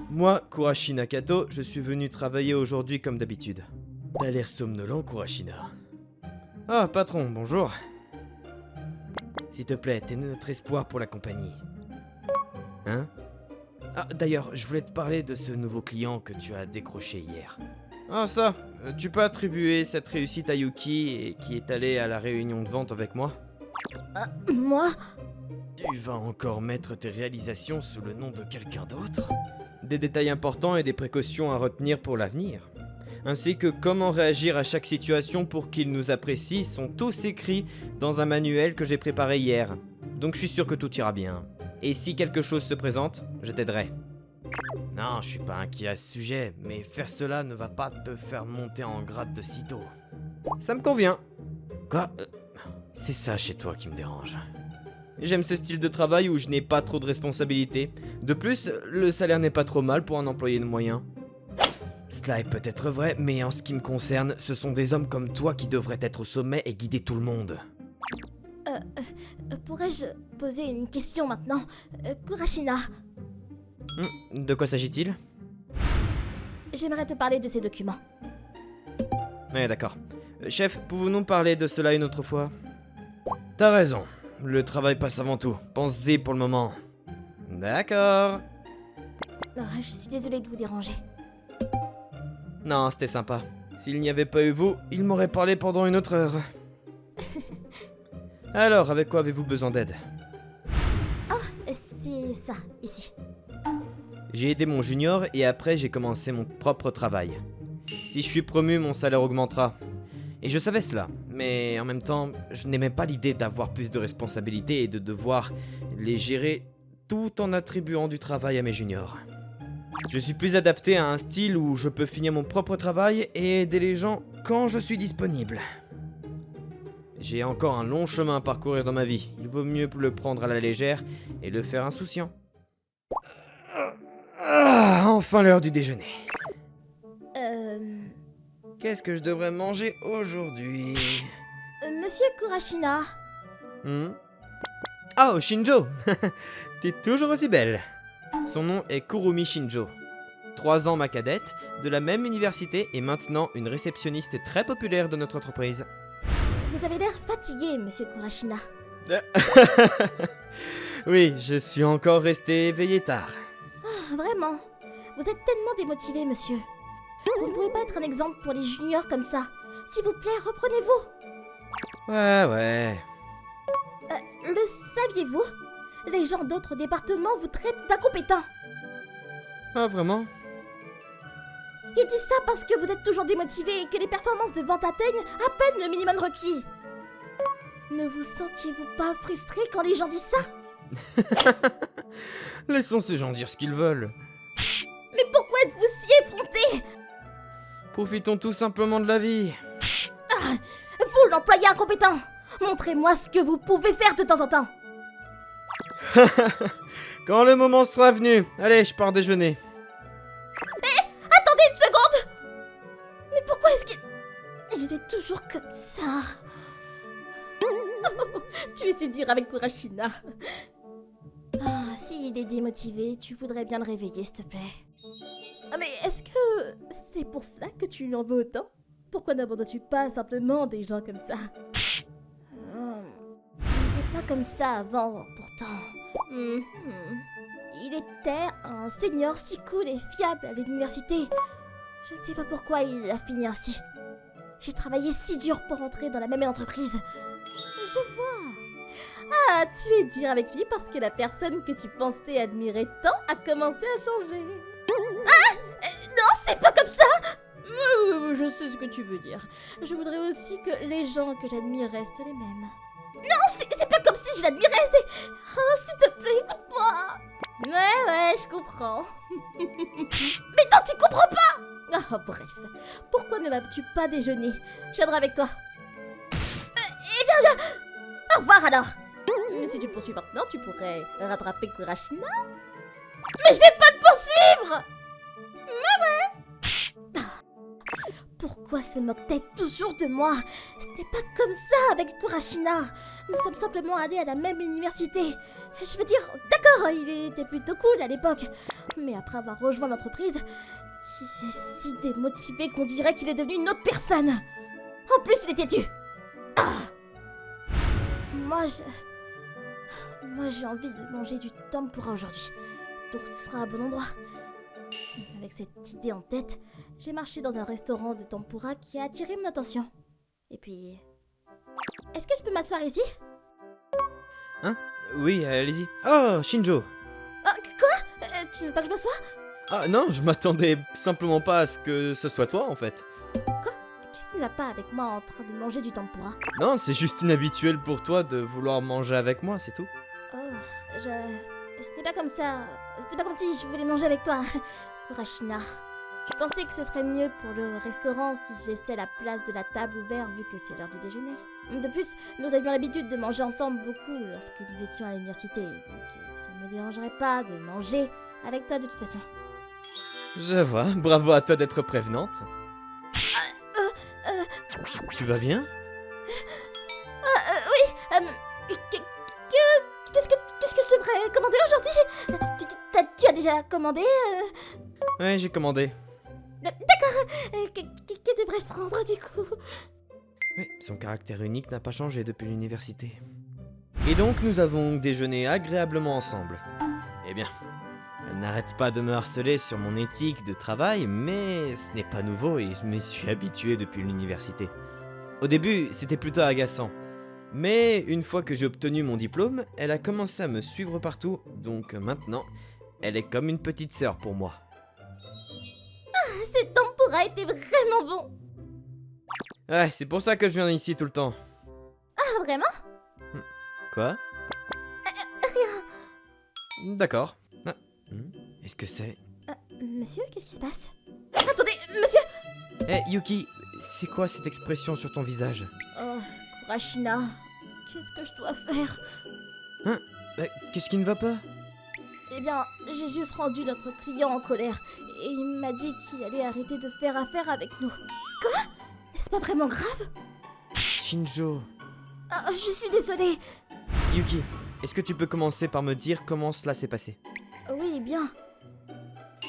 Moi, Kurashi Nakato, je suis venu travailler aujourd'hui comme d'habitude. T'as l'air somnolent, Kurashina. Ah, patron, bonjour. S'il te plaît, t'es notre espoir pour la compagnie. Hein? Ah, d'ailleurs, je voulais te parler de ce nouveau client que tu as décroché hier. Ah, ça, tu peux attribuer cette réussite à Yuki et qui est allé à la réunion de vente avec moi? Moi? Tu vas encore mettre tes réalisations sous le nom de quelqu'un d'autre? Des détails importants et des précautions à retenir pour l'avenir, ainsi que comment réagir à chaque situation pour qu'il nous apprécie, sont tous écrits dans un manuel que j'ai préparé hier. Donc je suis sûr que tout ira bien. Et si quelque chose se présente, je t'aiderai. Non, je suis pas inquiet à ce sujet, mais faire cela ne va pas te faire monter en grade de sitôt. Ça me convient. Quoi? C'est ça chez toi qui me dérange. J'aime ce style de travail où je n'ai pas trop de responsabilités. De plus, le salaire n'est pas trop mal pour un employé de moyen. Cela est peut-être vrai, mais en ce qui me concerne, ce sont des hommes comme toi qui devraient être au sommet et guider tout le monde. Pourrais-je poser une question maintenant? Kurashina, De quoi s'agit-il? j'aimerais te parler de ces documents. Ouais, d'accord. Chef, pouvons-nous parler de cela une autre fois? T'as raison. Le travail passe avant tout. Pense-y pour le moment. D'accord. Je suis désolée de vous déranger. Non, c'était sympa. S'il n'y avait pas eu vous, il m'aurait parlé pendant une autre heure. Alors, avec quoi avez-vous besoin d'aide? C'est ça, ici. J'ai aidé mon junior et après j'ai commencé mon propre travail. Si je suis promu, mon salaire augmentera. Et je savais cela, mais en même temps, je n'aimais pas l'idée d'avoir plus de responsabilités et de devoir les gérer tout en attribuant du travail à mes juniors. Je suis plus adapté à un style où je peux finir mon propre travail et aider les gens quand je suis disponible. J'ai encore un long chemin à parcourir dans ma vie. Il vaut mieux le prendre à la légère et le faire insouciant. Enfin l'heure du déjeuner. Qu'est-ce que je devrais manger aujourd'hui? Monsieur Kurashina, Oh, Shinjo. T'es toujours aussi belle. Son nom est Kurumi Shinjo. 3 ans ma cadette, de la même université et maintenant une réceptionniste très populaire de notre entreprise. vous avez l'air fatigué, monsieur Kurashina. Oui, je suis encore resté éveillé tard. Vraiment, vous êtes tellement démotivé, monsieur. Vous ne pouvez pas être un exemple pour les juniors comme ça. S'il vous plaît, reprenez-vous. Ouais. Le saviez-vous? Les gens d'autres départements vous traitent d'incompétents. Ah, vraiment? Ils disent ça parce que vous êtes toujours démotivé et que les performances de vente atteignent à peine le minimum requis. Ne vous sentiez-vous pas frustré quand les gens disent ça? Laissons ces gens dire ce qu'ils veulent. Mais pourquoi êtes-vous si effronté? Profitons tout simplement de la vie. Vous, l'employé incompétent, montrez-moi ce que vous pouvez faire de temps en temps. Quand le moment sera venu. Allez, je pars déjeuner. Attendez une seconde. Mais pourquoi est-ce qu'il est toujours comme ça? Tu essaies de dire avec Kurashina. S'il est démotivé, tu voudrais bien le réveiller, s'il te plaît. Mais est-ce que c'est pour ça que tu lui en veux autant? Pourquoi n'abandonnes-tu pas simplement des gens comme ça? Il n'était pas comme ça avant, pourtant. Il était un senior si cool et fiable à l'université. Je ne sais pas pourquoi il a fini ainsi. J'ai travaillé si dur pour entrer dans la même entreprise. Je vois. Ah, tu es dur avec lui parce que la personne que tu pensais admirer tant a commencé à changer. Non, c'est pas comme ça. Je sais ce que tu veux dire. Je voudrais aussi que les gens que j'admire restent les mêmes. Non, c'est pas comme si je l'admirais, c'est... Oh, s'il te plaît, écoute-moi. Ouais, je comprends. Mais non, tu comprends pas. Ah, bref. Pourquoi ne vas-tu pas déjeuner? Je viendrai avec toi. Eh bien, au revoir alors. Si tu poursuis maintenant, tu pourrais rattraper Kurashina. Mais je vais pas le poursuivre. Pourquoi pourquoi se moque-t-elle toujours de moi? Ce n'est pas comme ça avec Kurashina. Nous sommes simplement allés à la même université. Je veux dire, d'accord, il était plutôt cool à l'époque. Mais après avoir rejoint l'entreprise, il est si démotivé qu'on dirait qu'il est devenu une autre personne. En plus, il est têtu. Moi, j'ai envie de manger du tempura aujourd'hui. Donc ce sera un bon endroit. Avec cette idée en tête, j'ai marché dans un restaurant de tempura qui a attiré mon attention. Et puis... Est-ce que je peux m'asseoir ici? Hein? Oui, allez-y. Oh, Shinjo! Quoi? Tu veux pas que je m'assoie? Ah non, je m'attendais simplement pas à ce que ce soit toi en fait. Qu'est-ce qui ne va pas avec moi en train de manger du tempura? Non, c'est juste inhabituel pour toi de vouloir manger avec moi, c'est tout. Oh, C'était pas comme ça. C'était pas comme si je voulais manger avec toi, Kurashina. Je pensais que ce serait mieux pour le restaurant si je laissais la place de la table ouverte vu que c'est l'heure du déjeuner. De plus, nous avions l'habitude de manger ensemble beaucoup lorsque nous étions à l'université, donc ça ne me dérangerait pas de manger avec toi de toute façon. Je vois, bravo à toi d'être prévenante. Tu vas bien? Qu'est-ce que je devrais commander aujourd'hui? Tu as déjà commandé? Ouais, j'ai commandé. D'accord. Que devrais-je prendre du coup? Oui, son caractère unique n'a pas changé depuis l'université. Et donc nous avons déjeuné agréablement ensemble. Eh bien, elle n'arrête pas de me harceler sur mon éthique de travail, mais ce n'est pas nouveau et je m'y suis habitué depuis l'université. Au début, c'était plutôt agaçant. Mais une fois que j'ai obtenu mon diplôme, elle a commencé à me suivre partout, donc maintenant, elle est comme une petite sœur pour moi. Ce tempura était vraiment bon. Ouais, c'est pour ça que je viens ici tout le temps. Ah, vraiment? Quoi? Rien. D'accord. Ah, est-ce que c'est... Monsieur, qu'est-ce qui se passe? Attendez, monsieur! Eh, Yuki, c'est quoi cette expression sur ton visage? Oh, Kurashina, qu'est-ce que je dois faire? Hein? Qu'est-ce qui ne va pas? Eh bien, j'ai juste rendu notre client en colère et il m'a dit qu'il allait arrêter de faire affaire avec nous. Quoi? Est-ce pas vraiment grave? Shinjo... Je suis désolée. Yuki, est-ce que tu peux commencer par me dire comment cela s'est passé? Oui, bien.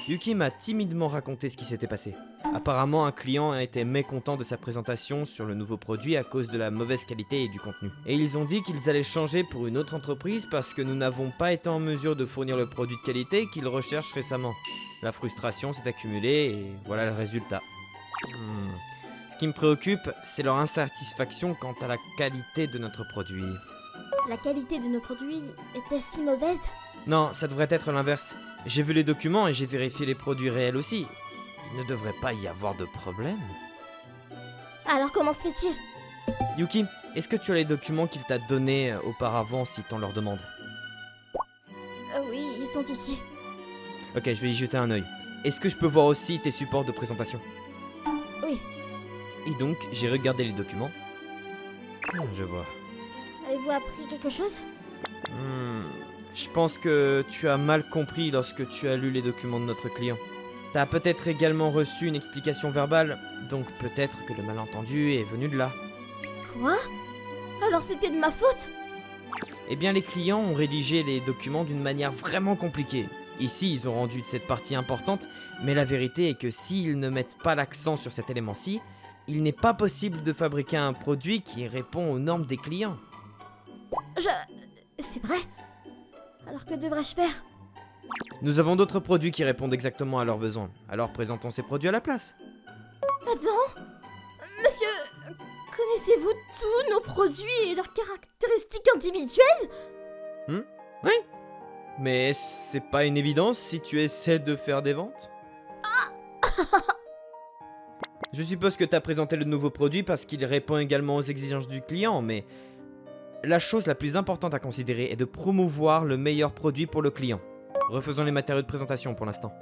Yuki m'a timidement raconté ce qui s'était passé. Apparemment, un client a été mécontent de sa présentation sur le nouveau produit à cause de la mauvaise qualité et du contenu. Et ils ont dit qu'ils allaient changer pour une autre entreprise parce que nous n'avons pas été en mesure de fournir le produit de qualité qu'ils recherchent récemment. La frustration s'est accumulée et voilà le résultat. Ce qui me préoccupe, c'est leur insatisfaction quant à la qualité de notre produit. La qualité de nos produits était si mauvaise? Non, ça devrait être l'inverse. J'ai vu les documents et j'ai vérifié les produits réels aussi. Il ne devrait pas y avoir de problème. Alors comment se fait-il? Yuki, est-ce que tu as les documents qu'il t'a donnés auparavant si t'en leur demandes? Oui, ils sont ici. Ok, je vais y jeter un œil. Est-ce que je peux voir aussi tes supports de présentation? Oui. Et donc, j'ai regardé les documents. Je vois. Avez-vous appris quelque chose? Je pense que tu as mal compris lorsque tu as lu les documents de notre client. T'as peut-être également reçu une explication verbale, donc peut-être que le malentendu est venu de là. Quoi? Alors c'était de ma faute? Eh bien, les clients ont rédigé les documents d'une manière vraiment compliquée. Ici, ils ont rendu cette partie importante, mais la vérité est que s'ils ne mettent pas l'accent sur cet élément-ci, il n'est pas possible de fabriquer un produit qui répond aux normes des clients. C'est vrai? Alors que devrais-je faire? Nous avons d'autres produits qui répondent exactement à leurs besoins, alors présentons ces produits à la place. Attends, monsieur, connaissez-vous tous nos produits et leurs caractéristiques individuelles? Oui. Mais c'est pas une évidence si tu essaies de faire des ventes? Je suppose que t'as présenté le nouveau produit parce qu'il répond également aux exigences du client, mais... La chose la plus importante à considérer est de promouvoir le meilleur produit pour le client. Refaisons les matériaux de présentation pour l'instant.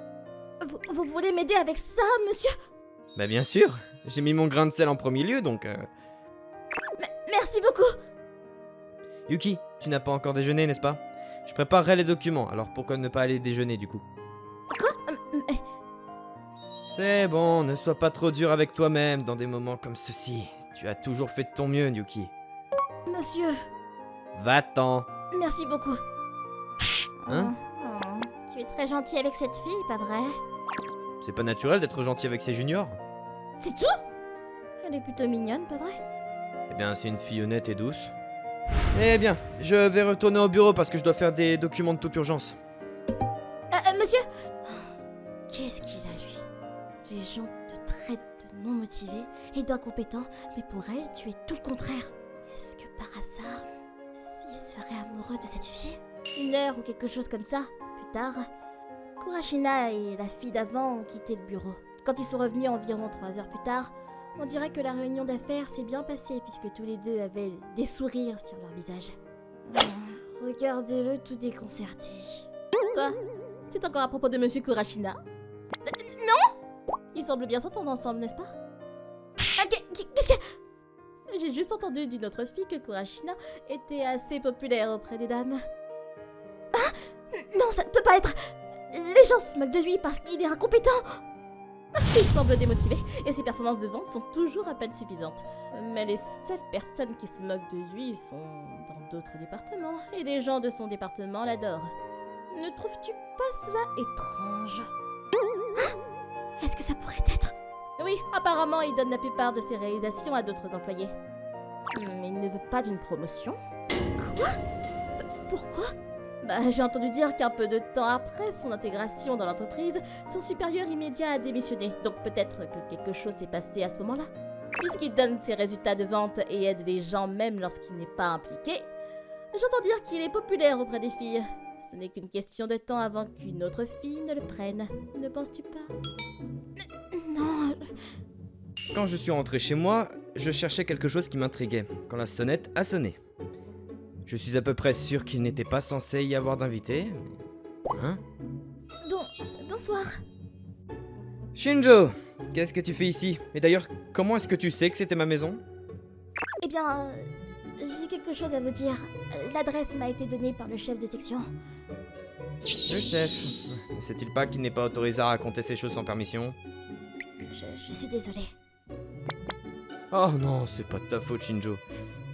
Vous voulez m'aider avec ça, monsieur? Bah bien sûr, j'ai mis mon grain de sel en premier lieu, donc... Merci beaucoup. Yuki, tu n'as pas encore déjeuné, n'est-ce pas? Je préparerai les documents, alors pourquoi ne pas aller déjeuner du coup? Quoi? C'est bon, ne sois pas trop dur avec toi-même dans des moments comme ceci. Tu as toujours fait de ton mieux, Yuki. Monsieur, Va-t'en. merci beaucoup. Hein? Tu es très gentil avec cette fille, pas vrai? C'est pas naturel d'être gentil avec ses juniors? C'est tout? Elle est plutôt mignonne, pas vrai? Eh bien, c'est une fille honnête et douce. Eh bien, je vais retourner au bureau parce que je dois faire des documents de toute urgence. Monsieur? Qu'est-ce qu'il a, lui? Les gens te traitent de non motivé et d'incompétent, mais pour elle, tu es tout le contraire. Est-ce que par hasard, s'il serait amoureux de cette fille? 1 heure ou quelque chose comme ça, plus tard, Kurashina et la fille d'avant ont quitté le bureau. Quand ils sont revenus environ 3 heures plus tard, on dirait que la réunion d'affaires s'est bien passée puisque tous les deux avaient des sourires sur leur visage. Regardez-le tout déconcerté. Quoi? C'est encore à propos de Monsieur Kurashina? Non! Ils semblent bien s'entendre ensemble, n'est-ce pas? Qu'est-ce que... J'ai juste entendu d'une autre fille que Kurashina était assez populaire auprès des dames. Ah! Non, ça ne peut pas être... Les gens se moquent de lui parce qu'il est incompétent. Il semble démotivé et ses performances de vente sont toujours à peine suffisantes. Mais les seules personnes qui se moquent de lui sont dans d'autres départements et des gens de son département l'adorent. Ne trouves-tu pas cela étrange? Ah! Est-ce que ça pourrait être... Oui, apparemment il donne la plupart de ses réalisations à d'autres employés. Mais il ne veut pas d'une promotion. Quoi? Pourquoi? J'ai entendu dire qu'un peu de temps après son intégration dans l'entreprise, son supérieur immédiat a démissionné. Donc peut-être que quelque chose s'est passé à ce moment-là. Puisqu'il donne ses résultats de vente et aide les gens même lorsqu'il n'est pas impliqué, j'entends dire qu'il est populaire auprès des filles. Ce n'est qu'une question de temps avant qu'une autre fille ne le prenne. Ne penses-tu pas? Non. Quand je suis rentré chez moi, je cherchais quelque chose qui m'intriguait, quand la sonnette a sonné. Je suis à peu près sûr qu'il n'était pas censé y avoir d'invité. Hein? Bonsoir. Shinjo, qu'est-ce que tu fais ici? Et d'ailleurs, comment est-ce que tu sais que c'était ma maison? Eh bien, j'ai quelque chose à vous dire. L'adresse m'a été donnée par le chef de section. Le chef. Ne sait-il pas qu'il n'est pas autorisé à raconter ces choses sans permission? Je suis désolée. Oh non, c'est pas de ta faute, Shinjo.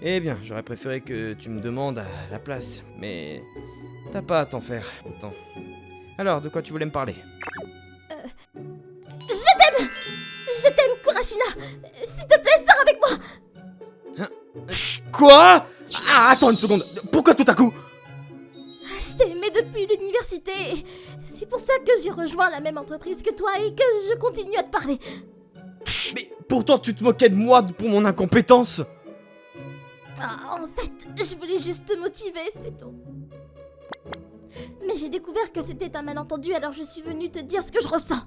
Eh bien, j'aurais préféré que tu me demandes à la place, mais t'as pas à t'en faire autant. Alors, de quoi tu voulais me parler? Je t'aime, Kurashina. S'il te plaît, sors avec moi. Quoi? Ah, attends une seconde. Pourquoi tout à coup? Je t'ai aimé depuis l'université. C'est pour ça que j'ai rejoint la même entreprise que toi et que je continue à te parler. Mais pourtant, tu te moquais de moi pour mon incompétence. En fait, je voulais juste te motiver, c'est tout. Mais j'ai découvert que c'était un malentendu, alors je suis venue te dire ce que je ressens.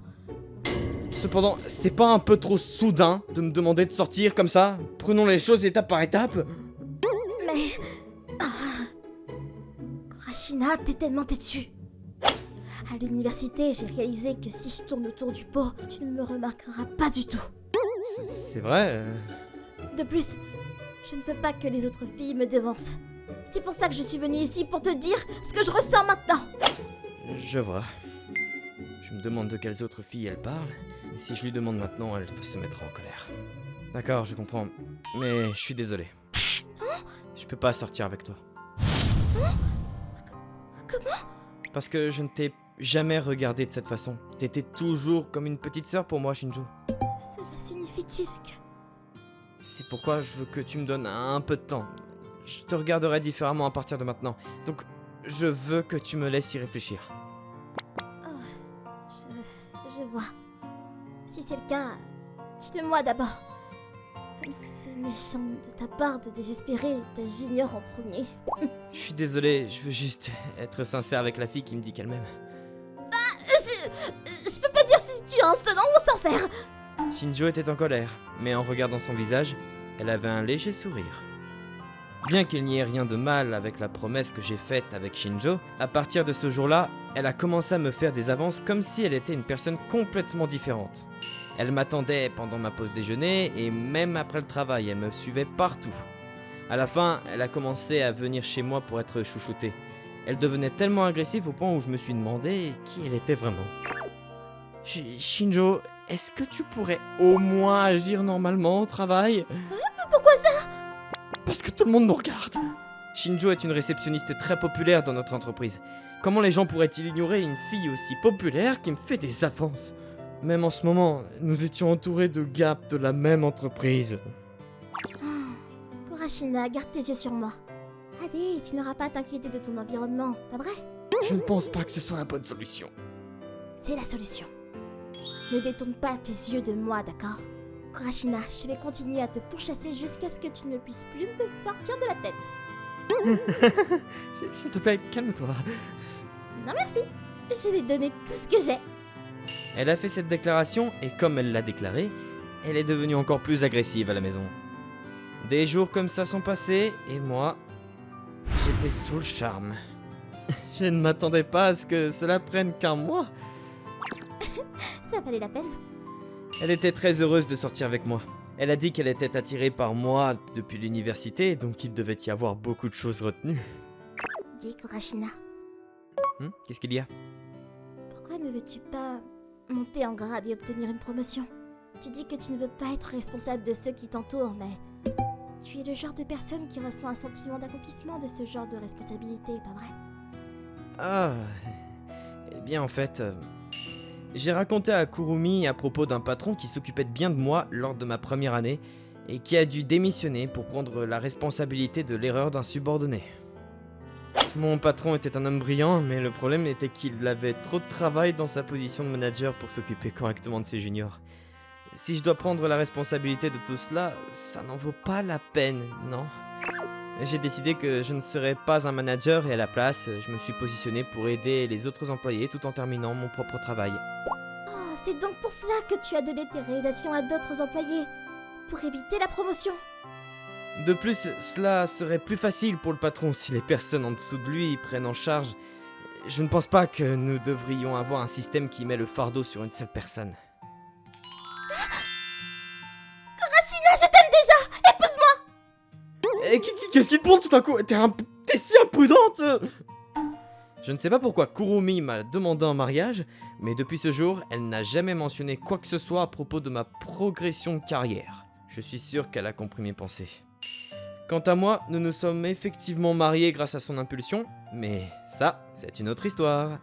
Cependant, c'est pas un peu trop soudain de me demander de sortir comme ça? Prenons les choses étape par étape. Mais... Kurashina, t'es tellement têtue. À l'université, j'ai réalisé que si je tourne autour du pot, tu ne me remarqueras pas du tout. C'est vrai. De plus, je ne veux pas que les autres filles me dévancent. C'est pour ça que je suis venue ici pour te dire ce que je ressens maintenant. Je vois. Je me demande de quelles autres filles elle parle, et si je lui demande maintenant, elle va se mettre en colère. D'accord, je comprends, mais je suis désolé. Je peux pas sortir avec toi. Comment? Parce que je ne t'ai jamais regardé de cette façon. T'étais toujours comme une petite sœur pour moi, Shinjo. Cela signifie-t-il que... C'est pourquoi je veux que tu me donnes un peu de temps. Je te regarderai différemment à partir de maintenant. Donc, je veux que tu me laisses y réfléchir. Je vois. Si c'est le cas, dites-moi d'abord. Comme c'est méchant de ta part de désespérer ta junior en premier. Je suis désolé, je veux juste être sincère avec la fille qui me dit qu'elle m'aime. Je peux pas dire si tu es insolent ou sincère. Shinjo était en colère, mais en regardant son visage, elle avait un léger sourire. Bien qu'il n'y ait rien de mal avec la promesse que j'ai faite avec Shinjo, à partir de ce jour-là, elle a commencé à me faire des avances comme si elle était une personne complètement différente. Elle m'attendait pendant ma pause déjeuner et même après le travail, elle me suivait partout. À la fin, elle a commencé à venir chez moi pour être chouchoutée. Elle devenait tellement agressive au point où je me suis demandé qui elle était vraiment. Shinjo, est-ce que tu pourrais au moins agir normalement au travail? Pourquoi ça? Parce que tout le monde nous regarde. Shinjo est une réceptionniste très populaire dans notre entreprise. Comment les gens pourraient-ils ignorer une fille aussi populaire qui me fait des avances? Même en ce moment, nous étions entourés de gars de la même entreprise. Kurashina, garde tes yeux sur moi. Allez, tu n'auras pas à t'inquiéter de ton environnement, pas vrai? Je ne pense pas que ce soit la bonne solution. C'est la solution. Ne détourne pas tes yeux de moi, d'accord? Kurashina, je vais continuer à te pourchasser jusqu'à ce que tu ne puisses plus me sortir de la tête. S'il te plaît, calme-toi. Non merci, je vais donner tout ce que j'ai. Elle a fait cette déclaration et comme elle l'a déclaré, elle est devenue encore plus agressive à la maison. Des jours comme ça sont passés et moi, j'étais sous le charme. Je ne m'attendais pas à ce que cela prenne qu'un mois. Ça valait la peine. Elle était très heureuse de sortir avec moi. Elle a dit qu'elle était attirée par moi depuis l'université, donc il devait y avoir beaucoup de choses retenues. Dis Kurashina, Qu'est-ce qu'il y a? pourquoi ne veux-tu pas monter en grade et obtenir une promotion? Tu dis que tu ne veux pas être responsable de ceux qui t'entourent, mais tu es le genre de personne qui ressent un sentiment d'accomplissement de ce genre de responsabilité, pas vrai? Ah, eh bien en fait, j'ai raconté à Kurumi à propos d'un patron qui s'occupait bien de moi lors de ma première année et qui a dû démissionner pour prendre la responsabilité de l'erreur d'un subordonné. Mon patron était un homme brillant, mais le problème était qu'il avait trop de travail dans sa position de manager pour s'occuper correctement de ses juniors. Si je dois prendre la responsabilité de tout cela, ça n'en vaut pas la peine, non? J'ai décidé que je ne serais pas un manager et à la place, je me suis positionné pour aider les autres employés tout en terminant mon propre travail. Oh, c'est donc pour cela que tu as donné tes réalisations à d'autres employés, pour éviter la promotion. De plus, cela serait plus facile pour le patron si les personnes en dessous de lui prennent en charge. Je ne pense pas que nous devrions avoir un système qui met le fardeau sur une seule personne. Kurashina, je t'aime déjà! Épouse-moi! Et qu'est-ce qui te prend tout à coup? T'es si imprudente! Je ne sais pas pourquoi Kurumi m'a demandé en mariage, mais depuis ce jour, elle n'a jamais mentionné quoi que ce soit à propos de ma progression de carrière. Je suis sûr qu'elle a compris mes pensées. Quant à moi, nous nous sommes effectivement mariés grâce à son impulsion, mais ça, c'est une autre histoire.